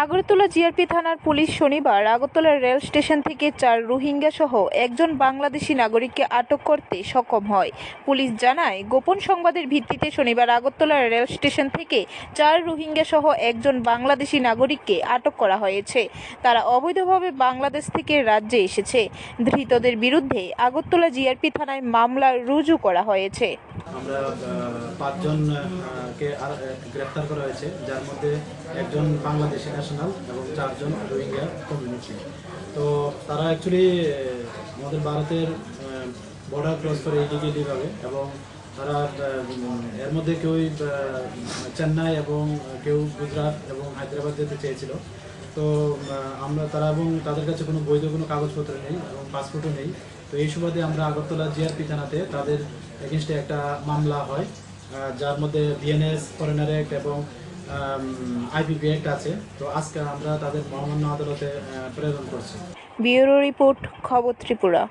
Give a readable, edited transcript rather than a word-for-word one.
Agartala GRP থানার police শনিবার Agartala rail station থেকে 4 রোহিঙ্গা সহ একজন বাংলাদেশি নাগরিককে আটক করতে সক্ষম হয়। পুলিশ জানায়, গোপন সংবাদের ভিত্তিতে শনিবার আগরতলা রেল স্টেশন থেকে 4 রোহিঙ্গা সহ একজন বাংলাদেশি নাগরিককে আটক করা হয়েছে। তারা অবৈধভাবে বাংলাদেশ থেকে রাজ্যে এসেছে। ধৃতদের বিরুদ্ধে আগরতলা জিআরপি থানায় মামলা রুজু করা হয়েছে। আমরা 5 জনকে গ্রেফতার করা হয়েছে, যার মধ্যে একজন বাংলাদেশি ন্যাশনাল এবং 4 জন রোহিঙ্গা কমিউনিটি। তো তারা অ্যাকচুয়ালি আমাদের ভারতের বর্ডার ক্রস করে ইলিগালিভাবে, এবং তারা এর মধ্যে কেউ চেন্নাই এবং কেউ গুজরাট এবং হায়দ্রাবাদ যেতে চেয়েছিল। তো তারা এবং তাদের কাছে কোনো বৈধ কোনো কাগজপত্র নেই এবং পাসপোর্টও নেই। তো এই সুবাদে আমরা আগরতলা জিআরপি থানাতে তাদের এগেনস্টে একটা মামলা হয়, যার মধ্যে বিএনএস, ফরেনার অ্যাক্ট এবং আইপিপি অ্যাক্ট আছে। তো আজকে আমরা তাদের মহামান্য আদালতে প্রেরণ করছি। ব্যুরো রিপোর্ট, খবর ত্রিপুরা।